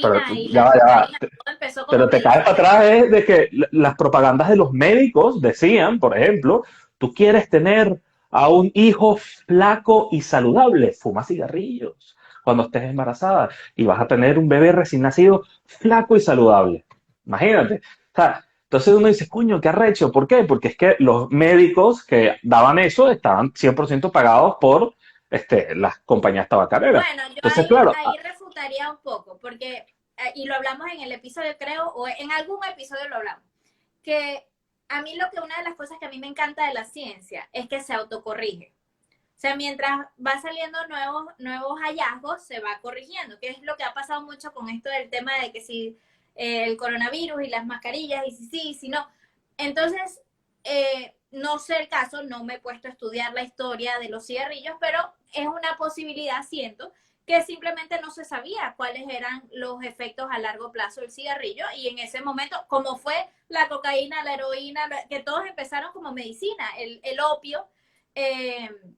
pero heroína y ya la va, ya va. cocaína, todo empezó como Pero te caes para medicina. atrás es de que las propagandas de los médicos decían, por ejemplo, tú quieres tener a un hijo flaco y saludable, fuma cigarrillos cuando estés embarazada y vas a tener un bebé recién nacido flaco y saludable. Imagínate. O sea, entonces uno dice, coño, qué arrecho. ¿Por qué? Porque es que los médicos que daban eso estaban 100% pagados por las compañías tabacaleras. Bueno, yo Entonces, claro, ahí refutaría un poco, porque, y lo hablamos en el episodio, creo, o en algún episodio lo hablamos, que a mí una de las cosas que a mí me encanta de la ciencia es que se autocorrige. O sea, mientras va saliendo nuevos hallazgos, se va corrigiendo, que es lo que ha pasado mucho con esto del tema de que si el coronavirus y las mascarillas, y si sí, y si no. Entonces, no sé el caso, no me he puesto a estudiar la historia de los cigarrillos, pero es una posibilidad, siento, que simplemente no se sabía cuáles eran los efectos a largo plazo del cigarrillo y en ese momento, como fue la cocaína, la heroína, que todos empezaron como medicina, el opio,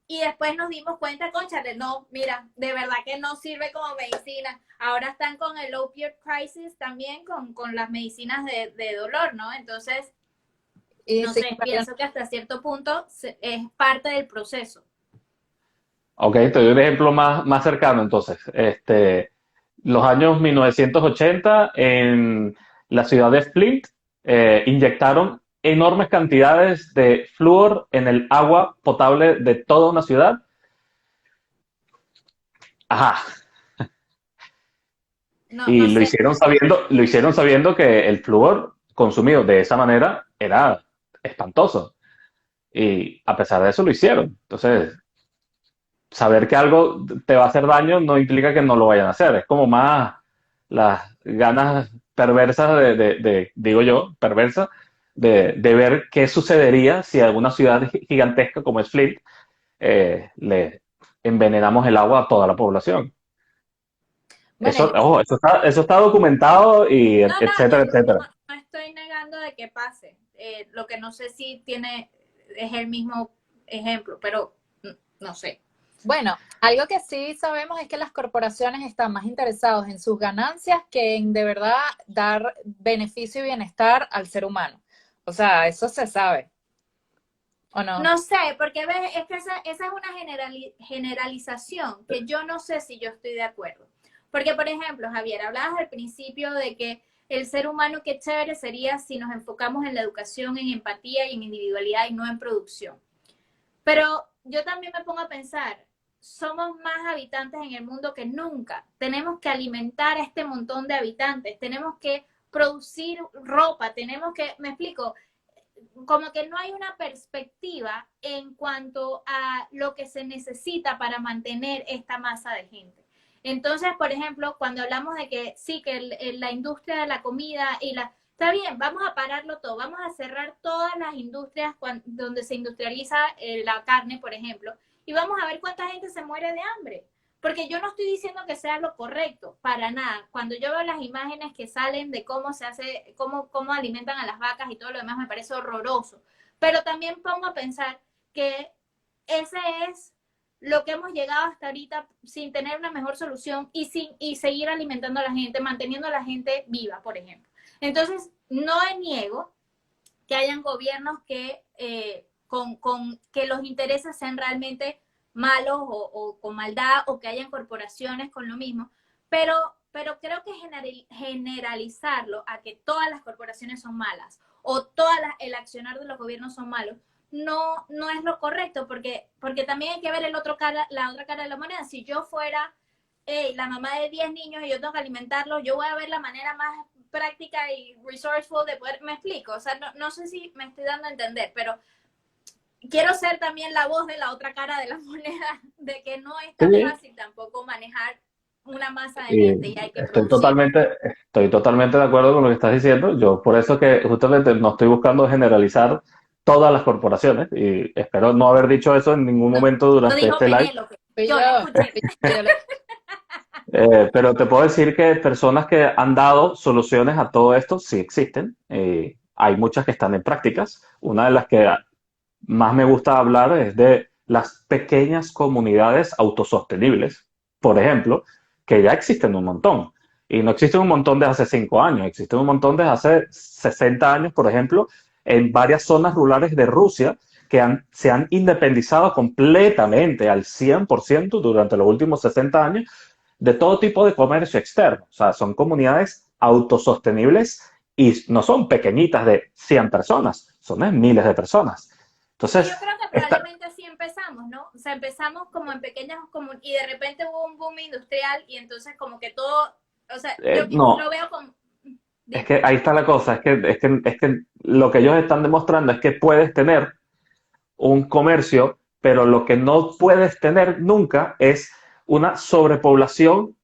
y después nos dimos cuenta, conchale, no, mira, de verdad que no sirve como medicina. Ahora están con el opioid crisis también, con las medicinas de dolor, ¿no? Entonces, Y no sí, sé, pienso que hasta cierto punto es parte del proceso. ok, te doy un ejemplo más cercano entonces. Los años 1980 en la ciudad de Flint inyectaron enormes cantidades de flúor en el agua potable de toda una ciudad. Ajá. No, Y no sé. lo hicieron sabiendo que el flúor consumido de esa manera era espantoso. Y a pesar de eso lo hicieron. Entonces, saber que algo te va a hacer daño no implica que no lo vayan a hacer. Es como más las ganas perversas digo yo, perversas, de ver qué sucedería si alguna ciudad gigantesca como es Flint le envenenamos el agua a toda la población. bueno, Eso está documentado y No, no, yo etcétera, etcétera. no estoy negando de que pase. Lo que no sé si es el mismo ejemplo, pero no sé. bueno, algo que sí sabemos es que las corporaciones están más interesados en sus ganancias que en de verdad dar beneficio y bienestar al ser humano. O sea, eso se sabe, ¿o no? No sé, porque ves, es que esa es una generalización que yo no sé si yo estoy de acuerdo. Porque, por ejemplo, Javier, hablabas al principio de que el ser humano, qué chévere sería si nos enfocamos en la educación, en empatía y en individualidad y no en producción. Pero yo también me pongo a pensar, somos más habitantes en el mundo que nunca. Tenemos que alimentar a este montón de habitantes. Tenemos que producir ropa, tenemos que, me explico, como que no hay una perspectiva en cuanto a lo que se necesita para mantener esta masa de gente. Entonces, por ejemplo, cuando hablamos de que sí, que la industria de la comida y la... Está bien, vamos a pararlo todo, vamos a cerrar todas las industrias donde se industrializa la carne, por ejemplo, y vamos a ver cuánta gente se muere de hambre. Porque yo no estoy diciendo que sea lo correcto, para nada. Cuando yo veo las imágenes que salen de cómo se hace, cómo alimentan a las vacas y todo lo demás, me parece horroroso. Pero también pongo a pensar que ese es lo que hemos llegado hasta ahorita sin tener una mejor solución y seguir alimentando a la gente, manteniendo a la gente viva, por ejemplo. Entonces, no niego que hayan gobiernos que, que los intereses sean realmente malos o con maldad, o que hayan corporaciones con lo mismo, pero creo que generalizarlo a que todas las corporaciones son malas o el accionar de los gobiernos son malos, no es lo correcto, porque también hay que ver la otra cara de la moneda. Si yo fuera la mamá de 10 niños y yo tengo que alimentarlos, yo voy a ver la manera más práctica y resourceful de poder, me explico, o sea, no sé si me estoy dando a entender, pero quiero ser también la voz de la otra cara de la moneda, de que no es tan fácil tampoco manejar una masa de gente y hay que producir. Estoy totalmente de acuerdo con lo que estás diciendo. Yo por eso que justamente no estoy buscando generalizar todas las corporaciones y espero no haber dicho eso en ningún momento Lo durante dijo este live. Penélope. Yo lo escuché. Pero te puedo decir que personas que han dado soluciones a todo esto sí existen. Hay muchas que están en prácticas. Una de las que más me gusta hablar es de las pequeñas comunidades autosostenibles, por ejemplo, que ya existen un montón. Y no existen un montón desde hace 5 años, existen un montón desde hace 60 años, por ejemplo, en varias zonas rurales de Rusia que se han independizado completamente al 100% durante los últimos 60 años de todo tipo de comercio externo. O sea, son comunidades autosostenibles y no son pequeñitas de 100 personas, son de miles de personas. Entonces, yo creo que probablemente así empezamos, ¿no? O sea, empezamos como en pequeñas y de repente hubo un boom industrial y entonces como que todo, o sea, yo no, lo veo como... es que ahí está la cosa, es que lo que ellos están demostrando es que puedes tener un comercio, pero lo que no puedes tener nunca es una sobrepoblación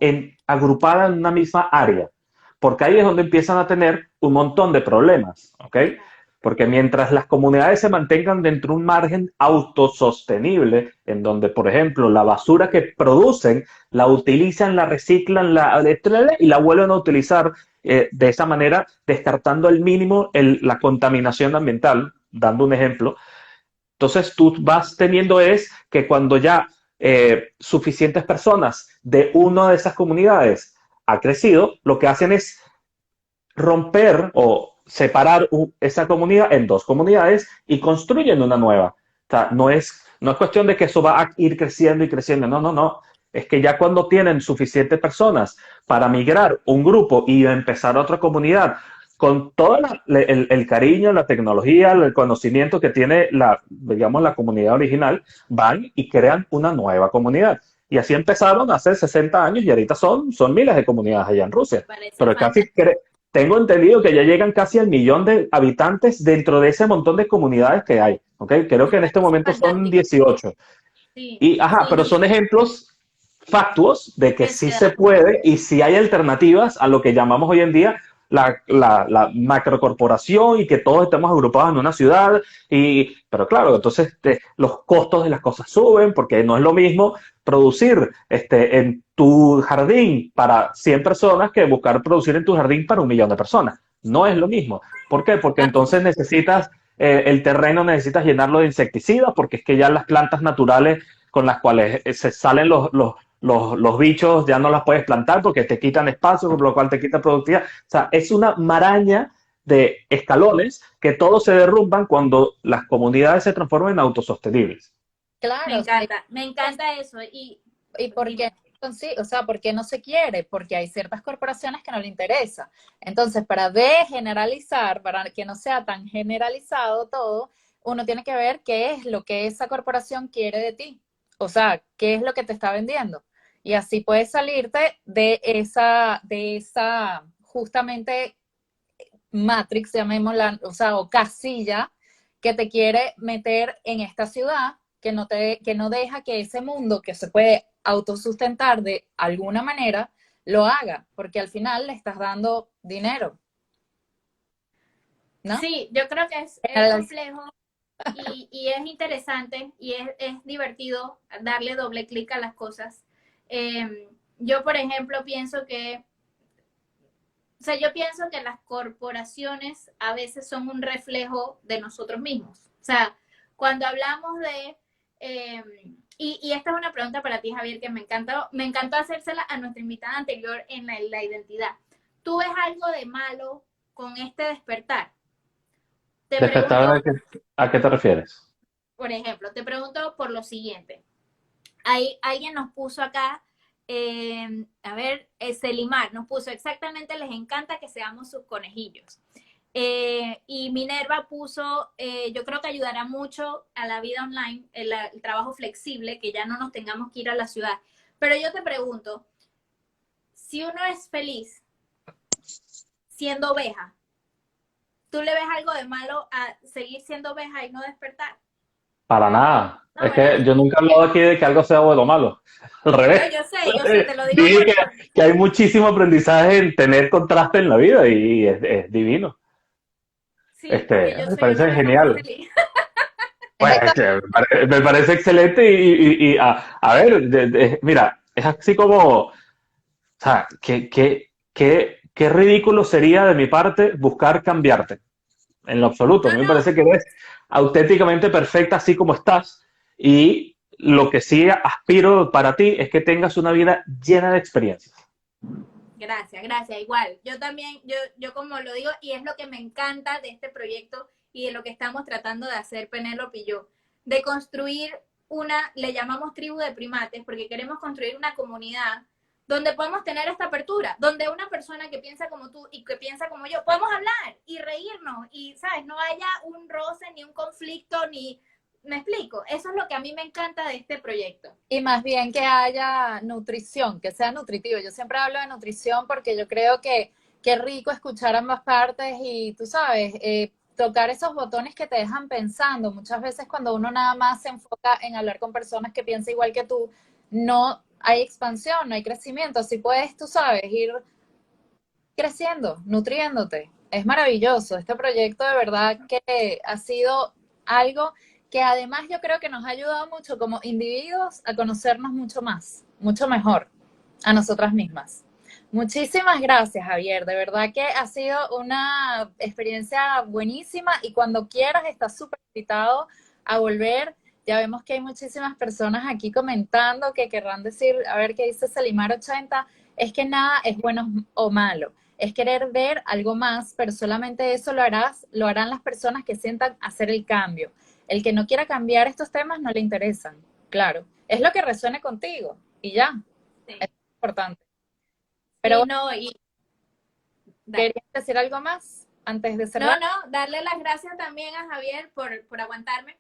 agrupada en una misma área, porque ahí es donde empiezan a tener un montón de problemas, ¿ok? Porque mientras las comunidades se mantengan dentro de un margen autosostenible, en donde, por ejemplo, la basura que producen la utilizan, la reciclan y la vuelven a utilizar de esa manera, descartando al mínimo la contaminación ambiental, dando un ejemplo. Entonces tú vas teniendo es que cuando ya suficientes personas de una de esas comunidades ha crecido, lo que hacen es romper o separar esa comunidad en dos comunidades y construyen una nueva. O sea, no es cuestión de que eso va a ir creciendo y creciendo. No, no, no. Es que ya cuando tienen suficientes personas para migrar un grupo y empezar otra comunidad con todo el cariño, la tecnología, el conocimiento que tiene digamos, la comunidad original, van y crean una nueva comunidad. Y así empezaron hace 60 años y ahorita son miles de comunidades allá en Rusia. Pero casi tengo entendido que ya llegan casi al 1.000.000 de habitantes dentro de ese montón de comunidades que hay. ¿Okay? Creo que en este momento son 18. Sí, Y, ajá, pero son ejemplos factuos de que sí se puede y sí hay alternativas a lo que llamamos hoy en día la macrocorporación y que todos estemos agrupados en una ciudad. Pero claro, entonces los costos de las cosas suben porque no es lo mismo producir en tu jardín para 100 personas que buscar producir en tu jardín para 1.000.000 de personas. No es lo mismo. ¿Por qué? Porque entonces necesitas el terreno, necesitas llenarlo de insecticidas porque es que ya las plantas naturales con las cuales se salen los bichos ya no las puedes plantar porque te quitan espacio, por lo cual te quitan productividad. O sea, es una maraña de escalones que todos se derrumban cuando las comunidades se transforman en autosostenibles. Claro. Me encanta eso. ¿Y por qué? Sí, o sea, ¿por qué no se quiere? Porque hay ciertas corporaciones que no le interesa. Entonces, para generalizar, para que no sea tan generalizado todo, uno tiene que ver qué es lo que esa corporación quiere de ti. O sea, qué es lo que te está vendiendo. Y así puedes salirte de esa justamente matrix, llamémosla, o sea, o casilla, que te quiere meter en esta ciudad, que no deja que ese mundo que se puede autosustentar de alguna manera, lo haga, porque al final le estás dando dinero, ¿no? Sí, yo creo que es complejo y es interesante y es divertido darle doble clic a las cosas. Yo, por ejemplo, pienso que, o sea, yo pienso que las corporaciones a veces son un reflejo de nosotros mismos. O sea, cuando hablamos de, y esta es una pregunta para ti, Javier, que me encantó hacérsela a nuestra invitada anterior en la identidad. ¿Tú ves algo de malo con este despertar? Te ¿Despertar pregunto, a qué te refieres? por ejemplo, te pregunto por lo siguiente. Alguien nos puso acá, a ver, Selimar nos puso exactamente, les encanta que seamos sus conejillos. Y Minerva puso, yo creo que ayudará mucho a la vida online, el trabajo flexible, que ya no nos tengamos que ir a la ciudad. Pero yo te pregunto, si uno es feliz siendo oveja, ¿tú le ves algo de malo a seguir siendo oveja y no despertar? Para nada. No, Es ¿verdad? que yo nunca he hablado aquí de que algo sea bueno o malo. Al No, revés. yo sé, te lo digo Dije por eso. que hay muchísimo aprendizaje en tener contraste en la vida y es divino. Sí, porque yo Me soy una parece oveja muy genial. feliz. Pues me parece excelente y a ver, mira, es así como, o sea, qué ridículo sería de mi parte buscar cambiarte, en lo absoluto. A No, mí me no, parece que eres auténticamente perfecta así como estás y lo que sí aspiro para ti es que tengas una vida llena de experiencias. gracias, gracias. Igual, yo también, yo como lo digo, y es lo que me encanta de este proyecto y de lo que estamos tratando de hacer Penélope y yo, de construir le llamamos tribu de primates, porque queremos construir una comunidad donde podemos tener esta apertura, donde una persona que piensa como tú y que piensa como yo, podemos hablar y reírnos y, ¿sabes? No haya un roce, ni un conflicto, ni... ¿Me explico? Eso es lo que a mí me encanta de este proyecto. Y más bien que haya nutrición, que sea nutritivo. Yo siempre hablo de nutrición porque yo creo que qué rico escuchar ambas partes y tú sabes, tocar esos botones que te dejan pensando. Muchas veces cuando uno nada más se enfoca en hablar con personas que piensan igual que tú, no hay expansión, no hay crecimiento. Así puedes, tú sabes, ir creciendo, nutriéndote. Es maravilloso. Este proyecto de verdad que ha sido algo que además yo creo que nos ha ayudado mucho como individuos a conocernos mucho más, mucho mejor a nosotras mismas. Muchísimas gracias, Javier. De verdad que ha sido una experiencia buenísima y cuando quieras estás súper invitado a volver. Ya vemos que hay muchísimas personas aquí comentando que querrán decir, a ver qué dice Salimar80, es que nada es bueno o malo. Es querer ver algo más, pero solamente eso lo harán las personas que sientan hacer el cambio. El que no quiera cambiar estos temas no le interesan, claro. Es lo que resuene contigo y ya, Sí, es importante. Pero sí, bueno, no, y dale. ¿querías decir algo más antes de No, cerrar? no, darle las gracias también a Javier por aguantarme,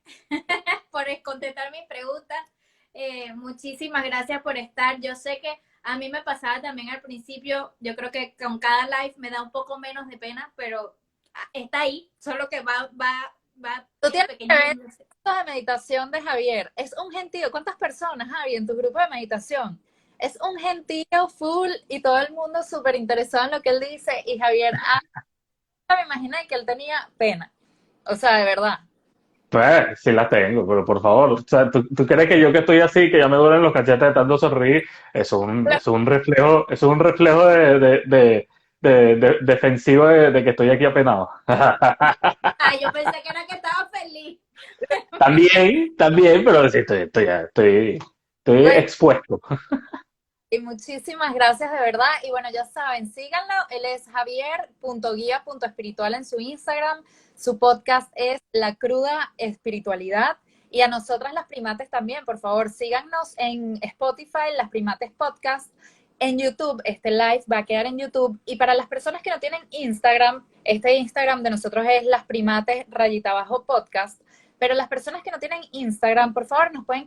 por contestar mis preguntas. Muchísimas gracias por estar. Yo sé que a mí me pasaba también al principio, yo creo que con cada live me da un poco menos de pena, pero está ahí, solo que va Tú en tienes que pequeños ver índices. esto de meditación de Javier. Es un gentío. ¿Cuántas personas, Javi, en tu grupo de meditación? Es un gentío full y todo el mundo súper interesado en lo que él dice. Y Javier, me imaginé que él tenía pena. O sea, de verdad. Pues sí la tengo, pero por favor, o sea, ¿tú crees que yo que estoy así, que ya me duelen los cachetes de tanto sonreír, eso es un reflejo de defensivo de que estoy aquí apenado? Ay, yo pensé que era que estaba feliz. También, pero sí, estoy Bueno, expuesto. y muchísimas gracias de verdad. Y bueno, ya saben, síganlo. Él es javier.guía.espiritual en su Instagram. Su podcast es La Cruda Espiritualidad. Y a nosotras las primates también, por favor, síganos en Spotify, las primates podcast. En YouTube, este live va a quedar en YouTube. Y para las personas que no tienen Instagram, este Instagram de nosotros es las primates rayita abajo podcast. Pero las personas que no tienen Instagram, por favor, nos pueden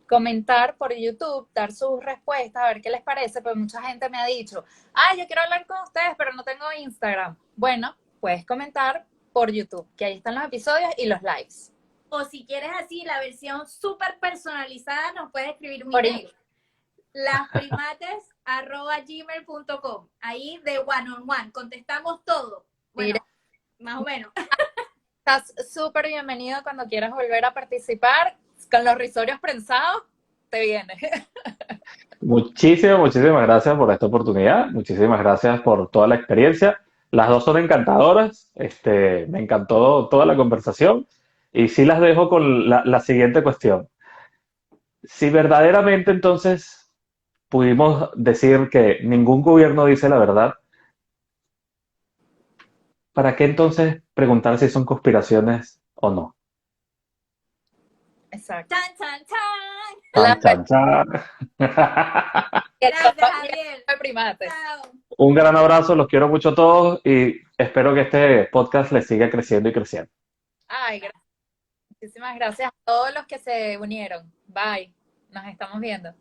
comentar por YouTube, dar sus respuestas, a ver qué les parece, pues mucha gente me ha dicho, yo quiero hablar con ustedes, pero no tengo Instagram. Bueno, puedes comentar por YouTube, que ahí están los episodios y los lives. O si quieres así la versión súper personalizada, nos puedes escribir un Por email. lasprimates@gmail.com. Ahí de one on one. Contestamos todo. Bueno, Mira. más o menos. Estás súper bienvenido cuando quieras volver a participar. Con los risorios prensados, te viene. Muchísimas gracias por esta oportunidad. Muchísimas gracias por toda la experiencia. Las dos son encantadoras. Me encantó toda la conversación. Y sí las dejo con la siguiente cuestión. Si verdaderamente entonces pudimos decir que ningún gobierno dice la verdad, ¿para qué entonces preguntar si son conspiraciones o no? Exacto. ¡Chan, chan, chan! Chan, chan, chan. Gracias, Javier. Primates. Chao. Un gran abrazo, los quiero mucho a todos y espero que este podcast les siga creciendo y creciendo. Ay, muchísimas gracias a todos los que se unieron. Bye. Nos estamos viendo.